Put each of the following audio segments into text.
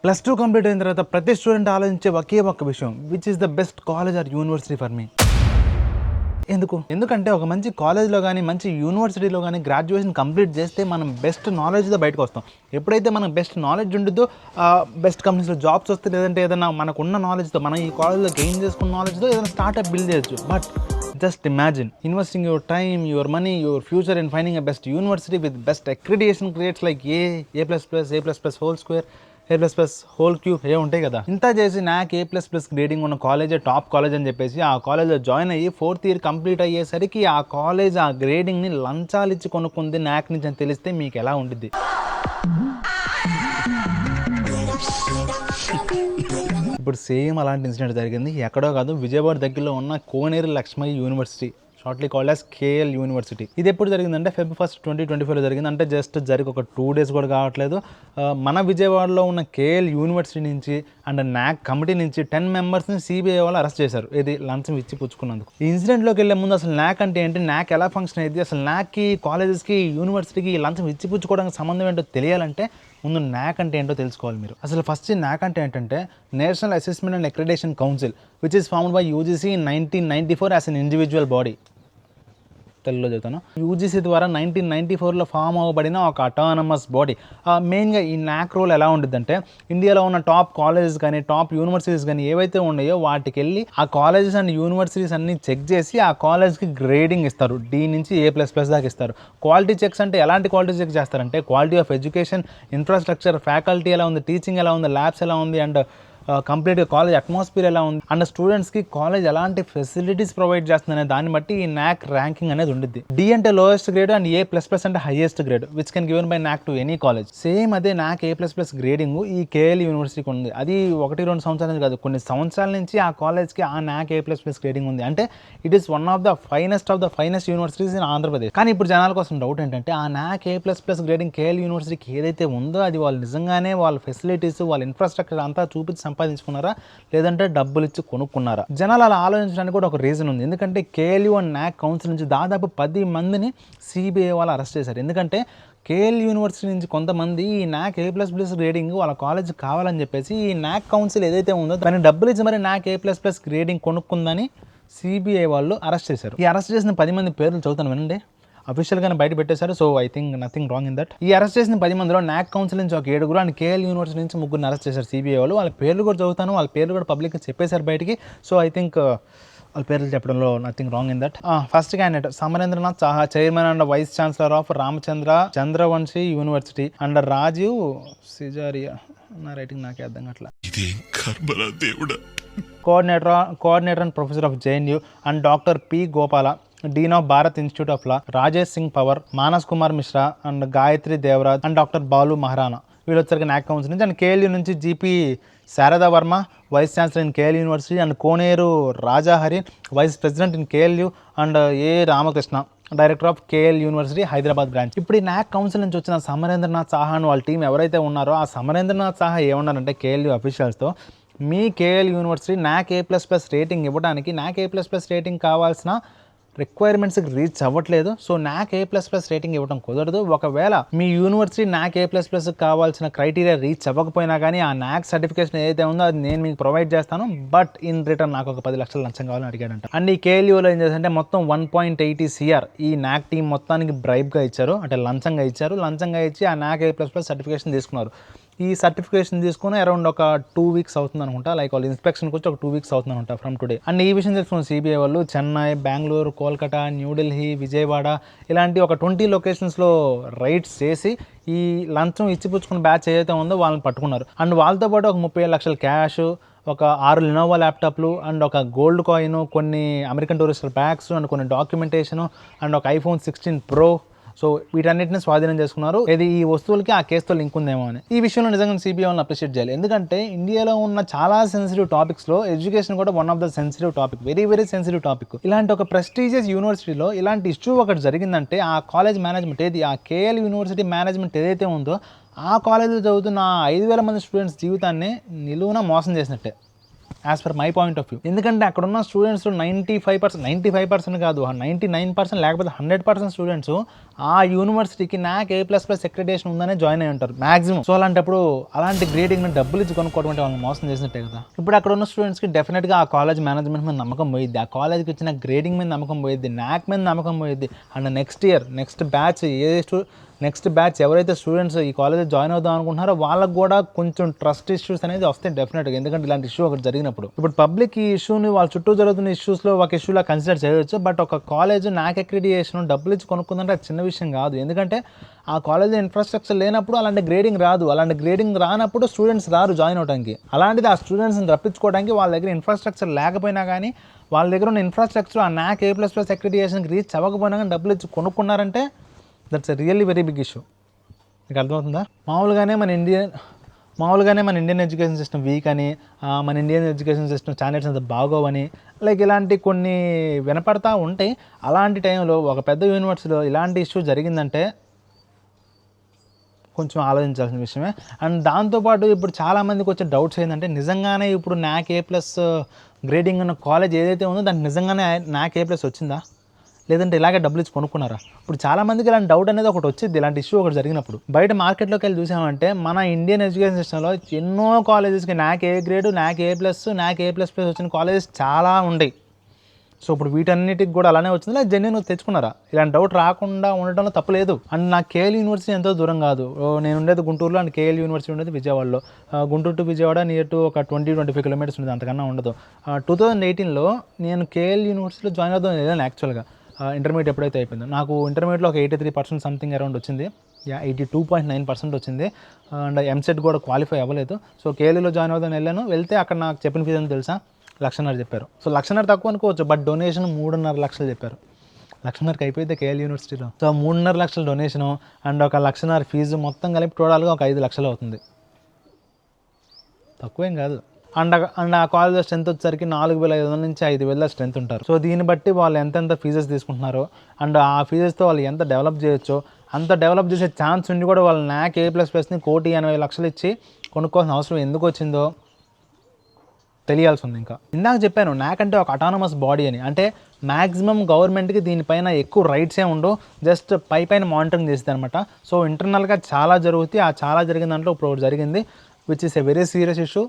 +2 complete అయిన తర్వాత ప్రతి స్టూడెంట్ ఆలోచించే ఒకే ఒక్క విషయం, which is the best college are university for me. ఎందుకంటే ఒక మంచి కాలేజ్లో కానీ మంచి యూనివర్సిటీలో కానీ గ్రాడ్యుయేషన్ కంప్లీట్ చేస్తే మనం బెస్ట్ నాలెడ్జ్తో బయటకు వస్తాం. ఎప్పుడైతే మనకు బెస్ట్ నాలెడ్జ్ ఉంటుందో బెస్ట్ కంపెనీస్లో జాబ్స్ వస్తే, లేదంటే ఏదైనా మనకున్న నాలెడ్జ్తో మనం ఈ కాలేజ్లో గెయిన్ చేసుకున్న నాలెడ్జ్తో ఏదైనా స్టార్ట్అప్ బిల్డ్ చేయొచ్చు. But just imagine investing your time, your money, your future in finding a best university with best accreditation grades like A++, A++ whole square, A++ whole cube ఏ ఉంటాయి కదా. ఇంత చేసి నాకు A++ గ్రేడింగ్ ఉన్న కాలేజే top college అని చెప్పేసి ఆ కాలేజ్లో జాయిన్ అయ్యి 4th ఇయర్ కంప్లీట్ అయ్యేసరికి ఆ కాలేజ్ ఆ గ్రేడింగ్ని లంచాలు ఇచ్చి కొనుక్కుంది నాక్ నుంచి అని తెలిస్తే మీకు ఎలా ఉంటుంది? ఇప్పుడు సేమ్ అలాంటి ఇన్సిడెంట్ జరిగింది ఎక్కడో కాదు, విజయవాడ దగ్గరలో ఉన్న Koneru Lakshmaiah university, shortly called as KL university. ఇది ఎప్పుడు జరిగిందంటే Feb 1, 2024లో జరిగింది. అంటే జస్ట్ జరిగి ఒక 2 days కూడా కావట్లేదు. మన విజయవాడలో ఉన్న కేఎల్ యూనివర్సిటీ నుంచి అండ్ నాక్ కమిటీ నుంచి 10 మెంబర్స్ని సిబిఐ వాళ్ళు అరెస్ట్ చేశారు. ఇది లంచం ఇచ్చి పుచ్చుకున్నందుకు. ఈ ఇన్సిడెంట్లోకి వెళ్ళే ముందు అసలు నాక్ అంటే ఏంటి, నాక్ ఎలా ఫంక్షన్ అయ్యింది, అసలు నాక్కి కాలేజెస్కి యూనివర్సిటీకి లంచం ఇచ్చి పుచ్చుకోవడానికి సంబంధం ఏంటో తెలియాలంటే ముందు నాక్ అంటే ఏంటో తెలుసుకోవాలి మీరు. అసలు ఫస్ట్ నాక్ అంటే ఏంటంటే national assessment and accreditation council, which is formed by UGC in 1994 as an individual body. తెలుగులో చెప్తాను. యూజీసీ ద్వారా 1994లో ఫామ్ అవ్వబడిన ఒక అటానమస్ బాడీ. మెయిన్గా ఈ నాక్ రోల్ ఎలా ఉంటుందంటే, ఇండియాలో ఉన్న టాప్ కాలేజెస్ కానీ టాప్ యూనివర్సిటీస్ కానీ ఏవైతే ఉన్నాయో వాటికి వెళ్ళి ఆ కాలేజెస్ అండ్ యూనివర్సిటీస్ అన్ని చెక్ చేసి ఆ కాలేజ్కి గ్రేడింగ్ ఇస్తారు. D నుంచి A++ దాకా ఇస్తారు. క్వాలిటీ చెక్స్ అంటే ఎలాంటి క్వాలిటీ చెక్ చేస్తారంటే, quality of education, infrastructure, faculty ఎలా ఉంది, టీచింగ్ ఎలా ఉంది, ల్యాబ్స్ ఎలా ఉంది, అండ్ కంప్లీట్గా కాలేజ్ అట్మాస్ఫియర్ ఎలా ఉంది, అండ్ స్టూడెంట్స్కి కాలేజ్ ఎలాంటి ఫెసిలిటీస్ ప్రొవైడ్ చేస్తుందనే దాన్ని బట్టి ఈ నాక్ ర్యాంకింగ్ అనేది ఉంటుంది. D అంటే లోయెస్ట్ గ్రేడ్ అండ్ A++ అంటే highest grade, which can given by నాక్ టు ఎనీ కాలేజ్. సేమ్ అదే నాక్ A++ గ్రేడింగ్ ఈ కేఎల్ యూనివర్సిటీకి ఉంది. అది 1-2 సంవత్సరాలు కాదు, కొన్ని సంవత్సరాల నుంచి ఆ కాలేజ్కి ఆ నాక్ A++ గ్రేడింగ్ ఉంది. అంటే it is one of the finest universities in Andhra Pradesh. కానీ ఇప్పుడు జనాల కోసం డౌట్ ఏంటంటే, ఆ నాక్ A++ గ్రేడింగ్ కేఎల్ యూనివర్సిటీకి ఏదైతే ఉందో అది వాళ్ళు నిజంగానే వాళ్ళ ఫెసిలిటీస్, వాళ్ళ ఇన్ఫ్రాస్ట్రక్చర్ అంతా చూపించి సంపాదించుకున్నారా, లేదంటే డబ్బులు ఇచ్చి కొనుక్కున్నారా? జనాలు అలా ఆలోచించడానికి కూడా ఒక రీజన్ ఉంది. ఎందుకంటే కేఎల్యూ అండ్ నాక్ కౌన్సిల్ నుంచి దాదాపు 10 మందిని సిబిఐ వాళ్ళు అరెస్ట్ చేశారు. ఎందుకంటే కేఎల్ యూనివర్సిటీ నుంచి కొంతమంది ఈ నాక్ A++ గ్రేడింగ్ వాళ్ళ కాలేజ్ కావాలని చెప్పేసి ఈ నాక్ కౌన్సిల్ ఏదైతే ఉందో దాన్ని డబ్బులు ఇచ్చి మరి నాక్ A++ గ్రేడింగ్ కొనుక్కుందని సిబిఐ వాళ్ళు అరెస్ట్ చేశారు. ఈ అరెస్ట్ చేసిన 10 మంది పేర్లు చదువుతాను వినండి. అఫీషియల్గానే బయట పెట్టేశారు. So I think nothing wrong in that. ఈ అరెస్ట్ చేసిన 10 మందిలో నాక్ కౌన్సిల్ నుంచి ఒక 7 అండ్ కేఎల్ యూనివర్సిటీ నుంచి 3 అరెస్ట్ చేశారు సిబిఐ వాళ్ళు. వాళ్ళ పేర్లు కూడా చదువుతాను, వాళ్ళ పేర్లు కూడా పబ్లిక్గా చెప్పేశారు బయటికి. సో ఐ థింక్ వాళ్ళ పేర్లు చెప్పడంలో nothing wrong in that. First candidate Samarendranath Saha, chairman and vice chancellor of Chandravanshi university, and Rajeev Sijaria. నా రైటింగ్ నాకే అర్థం కావట్లా. Coordinator and professor of JNU and doctor P. Gopala, dean of Bharat institute of law, Rajesh Singh Pawar, Manas Kumar Mishra and Gayatri Devaraj and doctor Balu Maharana. వీళ్ళు వచ్చరికి NAAC council నుంచి. And KLU నుంచి GP Sharada Varma, vice chancellor in KL university, and Koneru Rajahari, vice president in KLU, and A. Ramakrishna, director of KL university Hyderabad branch. ఇప్పుడు ఈ నాక్ council నుంచి వచ్చిన సమరేంద్రనాథ్ సాహా అని వాళ్ళ టీం ఎవరైతే ఉన్నారో ఆ సమరేంద్రనాథ్ సాహా ఏమన్నారంటే KLU అఫీషియల్స్తో, మీ KL university NAAC A++ rating ఇవ్వడానికి నాక్ A++ రేటింగ్ కావాల్సిన రిక్వైర్మెంట్స్కి రీచ్ అవ్వట్లేదు. సో నాక్ A++ రేటింగ్ ఇవ్వడం కుదరదు. ఒకవేళ మీ యూనివర్సిటీ నాక్ A++ కావాల్సిన క్రైటీరియా రీచ్ అవ్వకపోయినా కానీ ఆ నాక్ సర్టిఫికేషన్ ఏదైతే ఉందో అది నేను మీకు ప్రొవైడ్ చేస్తాను, బట్ ఇన్ రిటర్న్ నాకు ఒక 10 లక్షల లంచం కావాలని అడిగాడంట. అండ్ ఈ KLUలో ఏం చేశారంటే మొత్తం 1.80 CR ఈ నాక్ టీం మొత్తానికి బ్రైబ్గా ఇచ్చారు, అంటే లంచంగా ఇచ్చారు. లంచంగా ఇచ్చి ఆ నాక్ A++ సర్టిఫికేషన్ తీసుకున్నారు. ఈ సర్టిఫికేషన్ తీసుకుని అరౌండ్ ఒక 2 weeks అవుతుంది అనుకుంటా. లైక్ వాళ్ళు ఇన్స్పెక్షన్కి వచ్చి ఒక 2 weeks అవుతుంది అనుకుంటా ఫ్రమ్ టుడే. అండ్ ఈ విషయం తెలుసుకున్న సిబిఐ వాళ్ళు చెన్నై, బెంగళూరు, కోల్కతా, న్యూఢిల్లీ, విజయవాడ ఇలాంటి ఒక 20 లొకేషన్స్లో రైడ్స్ చేసి ఈ లంచం ఇచ్చిపుచ్చుకున్న బ్యాచ్ ఏదైతే ఉందో వాళ్ళని పట్టుకున్నారు. అండ్ వాళ్ళతో పాటు ఒక 37 లక్షల క్యాష్, ఒక 6 లినోవా ల్యాప్టాప్లు, అండ్ ఒక గోల్డ్ కాయిన్, కొన్ని అమెరికన్ టూరిస్టర్ బ్యాగ్స్, అండ్ కొన్ని డాక్యుమెంటేషన్, అండ్ ఒక iPhone 16 Pro. సో వీటన్నిటిని స్వాధీనం చేసుకున్నారు. ఇది ఈ వస్తువులకి ఆ కేసుతో లింక్ ఉందేమో అని. ఈ విషయంలో నిజంగా సిబిఐ వాళ్ళని అప్రిషియేట్ చేయాలి. ఎందుకంటే ఇండియాలో ఉన్న చాలా సెన్సిటివ్ టాపిక్స్లో ఎడ్యుకేషన్ కూడా one of the sensitive topic, very sensitive topic. ఇలాంటి ఒక ప్రెస్టీజియస్ యూనివర్సిటీలో ఇలాంటి ఇష్యూ ఒకటి జరిగిందంటే ఆ కాలేజ్ మేనేజ్మెంట్ ఆ కేఎల్ యూనివర్సిటీ మేనేజ్మెంట్ ఏదైతే ఉందో ఆ కాలేజీలో చదువుతున్న 5,000 మంది స్టూడెంట్స్ జీవితాన్ని నిలువున మోసం చేసినట్టే. As per my point of view. ఎందుకంటే అక్కడ ఉన్న స్టూడెంట్స్ 95% కాదు, 99% లేకపోతే 100% స్టూడెంట్స్ ఆ యూనివర్సిటీకి నాకు A++ అక్రిడిటేషన్ ఉందనే జాయిన్ అయ్యి ఉంటారు మ్యాక్సిమం. సో అలాంటప్పుడు అలాంటి గ్రేడింగ్ని డబ్బులు ఇచ్చి కొనుక్కోవడం అంటే వాళ్ళని మోసం చేసినట్టే కదా. ఇప్పుడు అక్కడ ఉన్న స్టూడెంట్స్కి డెఫినెట్గా ఆ కాలేజ్ మేనేజ్మెంట్ మీద నమ్మకం పోయిద్ది, ఆ కాలేజ్కి ఇచ్చిన గ్రేడింగ్ మీద నమ్మకం పోయిద్ది, నాక్ మీద నమ్మకం పోయిద్ది. అండ్ నెక్స్ట్ బ్యాచ్ ఎవరైతే స్టూడెంట్స్ ఈ కాలేజ్ జాయిన్ అవుదాం అనుకుంటున్నారో వాళ్ళకి కూడా కొంచెం ట్రస్ట్ ఇష్యూస్ అనేది వస్తాయి డెఫినెట్గా. ఎందుకంటే ఇలాంటి ఇష్యూ ఒకటి జరిగినప్పుడు ఇప్పుడు పబ్లిక్ ఈ ఇష్యూని వాళ్ళ చుట్టూ జరుగుతున్న ఇష్యూస్లో ఒక ఇష్యూలా కన్సిడర్ చేయవచ్చు. బట్ ఒక కాలేజ్ నాక్ అక్రిడిటేషన్ డబ్బులు ఇచ్చి కొనుక్కుందంటే అది చిన్న విషయం కాదు. ఎందుకంటే ఆ కాలేజ్ ఇన్ఫ్రాస్ట్రక్చర్ లేనప్పుడు అలాంటి గ్రేడింగ్ రాదు, అలాంటి గ్రేడింగ్ రానప్పుడు స్టూడెంట్స్ రారు జాయిన్ అవడానికి. అలాంటిది ఆ స్టూడెంట్స్ని రప్పించుకోవడానికి వాళ్ళ దగ్గర ఇన్ఫ్రాస్ట్రక్చర్ లేకపోయినా కానీ వాళ్ళ దగ్గర ఉన్న ఇన్ఫ్రాస్ట్రక్చర్ ఆ నాక్ A++ అక్రిడిటేషన్కి రీచ్ అవ్వకపోయినా కానీ డబ్బులు ఇచ్చి కొనుక్కున్నారంటే that's a really very big issue. మీకు అర్థమవుతుందా? మామూలుగానే మన ఇండియన్ ఎడ్యుకేషన్ సిస్టమ్ వీక్ అని, మన ఇండియన్ ఎడ్యుకేషన్ సిస్టమ్ స్టాండర్డ్స్ అంత బాగోవని లైక్ ఇలాంటి కొన్ని వినపడతా ఉంటాయి. అలాంటి టైంలో ఒక పెద్ద యూనివర్సిటీలో ఇలాంటి ఇష్యూ జరిగిందంటే కొంచెం ఆలోచించాల్సిన విషయమే. అండ్ దాంతోపాటు ఇప్పుడు చాలామందికి వచ్చే డౌట్స్ ఏంటంటే నిజంగానే ఇప్పుడు నాక్ A+ గ్రేడింగ్ ఉన్న కాలేజ్ ఏదైతే ఉందో దానికి నిజంగానే నాక్ A+ వచ్చిందా, లేదంటే ఇలాగే డబ్బులు ఇచ్చి కొనుక్కున్నారా? ఇప్పుడు చాలామందికి ఇలాంటి డౌట్ అనేది ఒకటి వచ్చింది ఇలాంటి ఇష్యూ ఒకటి జరిగినప్పుడు. బయట మార్కెట్లోకి వెళ్ళి చూసామంటే మన ఇండియన్ ఎడ్యుకేషన్ సిస్టంలో ఎన్నో కాలేజెస్కి నాక్ A గ్రేడ్, నాక్ A+, నాక్ A++ వచ్చిన కాలేజెస్ చాలా ఉంటాయి. సో ఇప్పుడు వీటన్నిటికి కూడా అలానే వచ్చింది, లేదా జెన్యూన్ తెచ్చుకున్నారా? ఇలాంటి డౌట్ రాకుండా ఉండటంలో తప్పు లేదు. అండ్ నాకు కేఎల్ యూనివర్సిటీ ఎంతో దూరం కాదు, నేను ఉండేది గుంటూరులో అండ్ కేఎల్ యూనివర్సిటీ ఉండేది విజయవాడలో. Guntur to Vijayawada near to ఒక 20-25 కిలోమీటర్స్ ఉంటుంది, అంతకన్నా ఉండదు. 2018లో నేను కేఎల్ యూనివర్సిటీలో జాయిన్ అవుదాం వెళ్ళాను యాక్చువల్గా. ఇంటర్మీడియట్ ఎప్పుడైతే అయిపోయిందో నాకు ఇంటర్మీడియట్లో ఒక 83% సంథింగ్ అరౌండ్ వచ్చింది, 82.9% వచ్చింది. అండ్ ఎంసెట్ కూడా క్వాలిఫై అవ్వలేదు. సో కేఎల్యూలో జాయిన్ అవుదాం వెళ్ళాను. వెళ్తే అక్కడ నాకు చెప్పిన ఫీజు అని తెలుసా? 1,50,000 చెప్పారు. సో 1,50,000 తక్కువ అనుకోవచ్చు, బట్ డొనేషన్ 3.5 లక్షలు చెప్పారు. 1,50,000కి అయిపోయింది కేఎల్ యూనివర్సిటీలో. సో 3.5 లక్షల డొనేషను అండ్ ఒక 1,50,000 ఫీజు మొత్తం కలిపి టోటల్గా ఒక 5 లక్షలు అవుతుంది. తక్కువేం కాదు. అండ్ ఆ కాలేజ్లో స్ట్రెంత్ వచ్చేసరికి 4,500 నుంచి 5,000 స్ట్రెంత్ ఉంటారు. సో దీన్ని బట్టి వాళ్ళు ఎంతెంత ఫీజెస్ తీసుకుంటున్నారో అండ్ ఆ ఫీజెస్తో వాళ్ళు ఎంత డెవలప్ చేయొచ్చో, అంత డెవలప్ చేసే ఛాన్స్ ఉండి కూడా వాళ్ళు నాక్ A++ని 1,80,00,000 ఇచ్చి కొనుక్కోవాల్సిన అవసరం ఎందుకు వచ్చిందో తెలియాల్సి ఉంది. ఇంకా ఇందాక చెప్పాను నాకంటే ఒక అటానమస్ బాడీ అని, అంటే మ్యాక్సిమం గవర్నమెంట్కి దీనిపైన ఎక్కువ రైట్స్ ఉండవు, జస్ట్ పైన మానిటరింగ్ చేస్తుంది అనమాట. సో ఇంటర్నల్గా చాలా జరుగుతాయి, ఆ చాలా జరిగిన దాంట్లో ఇప్పుడు జరిగింది which is a very serious issue.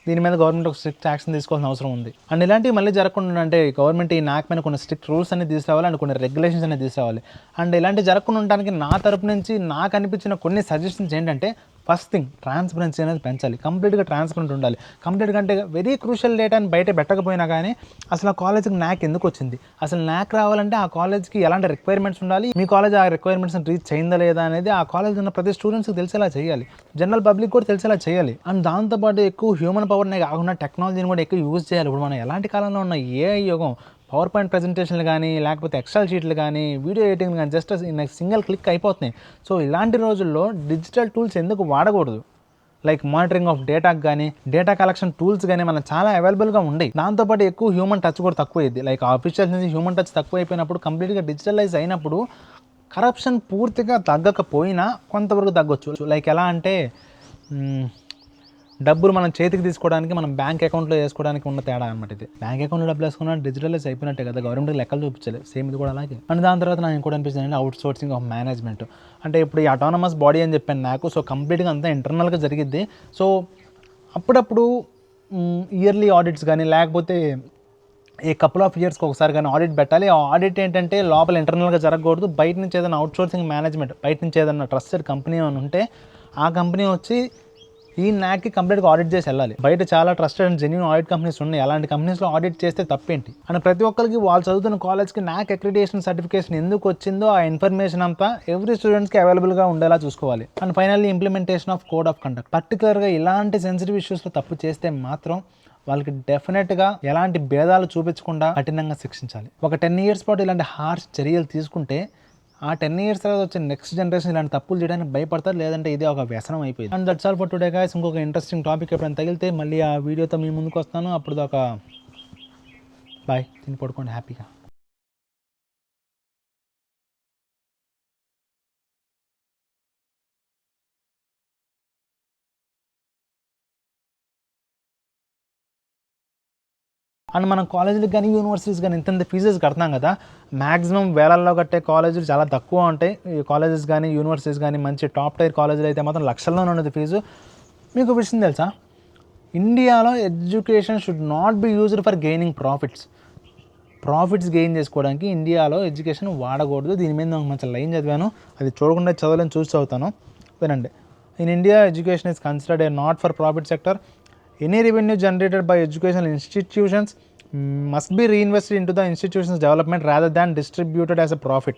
దీని మీద గవర్నమెంట్ ఒక స్ట్రిక్ట్ యాక్షన్ తీసుకోవాల్సిన అవసరం ఉంది. అండ్ ఇలాంటివి మళ్ళీ జరగకుండా అంటే గవర్నమెంట్ ఈ నాక్ పైన కొన్ని స్ట్రిక్ట్ రూల్స్ అనేది తీసుకురావాలి అండ్ కొన్ని రెగ్యులేషన్స్ అనేది తీసుకురావాలి. అండ్ ఇలాంటివి జరగకుండా ఉండడానికి నా తరపు నుంచి నాకు అనిపించిన కొన్ని సజెషన్స్ ఏంటంటే, ఫస్ట్ థింగ్ ట్రాన్స్పరెన్సీ అనేది పెంచాలి, కంప్లీట్గా ట్రాన్స్పరెంట్ ఉండాలి. కంప్లీట్గా అంటే వెరీ క్రూషియల్ డేటాని బయట పెట్టకపోయినా కానీ అసలు ఆ కాలేజ్కి నాక్ ఎందుకు వచ్చింది, అసలు నాక్ రావాలంటే ఆ కాలేజ్కి ఎలాంటి రిక్వైర్మెంట్స్ ఉండాలి, మీ కాలేజ్ ఆ రిక్వైర్మెంట్స్ని రీచ్ అయిందా లేదా అనేది ఆ కాలేజ్ ఉన్న ప్రతి స్టూడెంట్స్కి తెలిసేలా చేయాలి, జనరల్ పబ్లిక్ కూడా తెలిసేలా చేయాలి. అండ్ దాంతోపాటు ఎక్కువ హ్యూమన్ పవర్నే కాకుండా టెక్నాలజీని కూడా ఎక్కువ యూజ్ చేయాలి. ఇప్పుడు మనం ఎలాంటి కాలంలో ఉన్న ఏఐ యుగం, పవర్ పాయింట్ ప్రజెంటేషన్లు కానీ లేకపోతే ఎక్సెల్ షీట్లు కానీ వీడియో ఎడిటింగ్ కానీ జస్ట్ సింగిల్ క్లిక్ అయిపోతున్నాయి. సో ఇలాంటి రోజుల్లో డిజిటల్ టూల్స్ ఎందుకు వాడకూడదు? లైక్ మానిటరింగ్ ఆఫ్ డేటాకి కానీ డేటా కలెక్షన్ టూల్స్ కానీ మనకు చాలా అవైలబుల్గా ఉన్నాయి. దాంతోపాటు ఎక్కువ హ్యూమన్ టచ్ కూడా తక్కువైంది. లైక్ ఆఫీషియల్స్ నుంచి హ్యూమన్ టచ్ తక్కువ అయిపోయినప్పుడు, కంప్లీట్గా డిజిటలైజ్ అయినప్పుడు కరప్షన్ పూర్తిగా తగ్గకపోయినా కొంతవరకు తగ్గొచ్చు. లైక్ ఎలా అంటే డబ్బులు మనం చేతికి తీసుకోవడానికి మనం బ్యాంక్ అకౌంట్లో వేసుకోవడానికి ఉన్న తేడా అనమాట ఇది. బ్యాంక్ అకౌంట్లో డబ్బులు వేసుకున్నా డిజిటలైజ్ అయిపోయినట్టే కదా, గవర్నమెంట్ లెక్కలు చూపించాలి, సేమ్ ఇది కూడా అలాగే. అండ్ దాని తర్వాత నాకు ఇంకోటి అనిపిస్తుంది అంటే అవుట్ సోర్సింగ్ ఆఫ్ మేనేజ్మెంట్. అంటే ఇప్పుడు ఈ అటానమస్ బాడీ అని చెప్పాను నాకు, సో కంప్లీట్గా అంతా ఇంటర్నల్గా జరిగిద్ది. సో అప్పుడప్పుడు ఇయర్లీ ఆడిట్స్ కానీ లేకపోతే ఏ కపుల్ ఆఫ్ ఇయర్స్కి ఒకసారి కానీ ఆడిట్ పెట్టాలి. ఆ ఆడిట్ ఏంటంటే లోపల ఇంటర్నల్గా జరగకూడదు, బయట నుంచి ఏదైనా అవుట్ సోర్సింగ్ మేనేజ్మెంట్, బయట నుంచి ఏదైనా ట్రస్టెడ్ కంపెనీ అని ఉంటే ఆ కంపెనీ వచ్చి ఈ నాక్కి కంప్లీట్గా ఆడిట్ చేసి వెళ్ళాలి. బయట చాలా trusted and genuine audit companies ఉన్నాయి, అలాంటి కంపెనీస్లో ఆడిట్ చేస్తే తప్పేంటి. అండ్ ప్రతి ఒక్కరికి వాళ్ళు చదువుతున్న కాలేజ్కి నాక్ అక్రిడిటేషన్ సర్టిఫికేషన్ ఎందుకు వచ్చిందో ఆ ఇన్ఫర్మేషన్ అంతా ఎవ్రీ స్టూడెంట్స్కి అవైలబుల్గా ఉండేలా చూసుకోవాలి. And finally implementation of code of conduct. పర్టికులర్గా ఇలాంటి సెన్సిటివ్ ఇష్యూస్లో తప్పు చేస్తే మాత్రం వాళ్ళకి డెఫినెట్గా ఎలాంటి భేదాలు చూపించకుండా కఠినంగా శిక్షించాలి. ఒక 10 ఇయర్స్ పాటు ఇలాంటి హార్ష్ చర్యలు తీసుకుంటే ఆ 10 ఇయర్స్ తర్వాత వచ్చే నెక్స్ట్ జనరేషన్ ఇలాంటి తప్పులు చేయడానికి భయపడతారు, లేదంటే ఇదే ఒక వ్యసనం అయిపోయింది. And that's all for today guys. ఇంకొక ఇంట్రెస్టింగ్ టాపిక్ ఎప్పుడైనా తగిలితే మళ్ళీ ఆ వీడియోతో మీ ముందుకు వస్తాను. అప్పుడు దాకా బాయ్, తిని పడుకోండి హ్యాపీగా. అండ్ మనం కాలేజీలకు కానీ యూనివర్సిటీస్ కానీ ఇంత ఫీజెస్ కడతాం కదా, మ్యాక్సిమం వేలల్లో కట్టే కాలేజీలు చాలా తక్కువ ఉంటాయి. ఈ కాలేజెస్ కానీ యూనివర్సిటీస్ కానీ మంచి టాప్ టైర్ కాలేజీలు అయితే మాత్రం లక్షల్లోనే ఉన్నది ఫీజు. మీకు విషయం తెలుసా, ఇండియాలో education should not be used for gaining profits gain చేసుకోవడానికి ఇండియాలో ఎడ్యుకేషన్ వాడకూడదు. దీని మీద నాకు మంచి లైన్ చదివాను, అది చూడకుండా చదవలేని చూసి చదువుతాను, వినండి. In India education is considered A not for profit sector. Any revenue generated by educational institutions must be reinvested into the institution's development rather than distributed as a profit.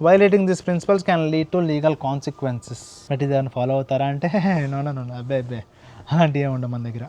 Violating these principles can lead to legal consequences. But ఇది ఏమైనా follow అవుతారా అంటే no, అబ్బాయి అలాంటివి ఏమి ఉండవు మన దగ్గర.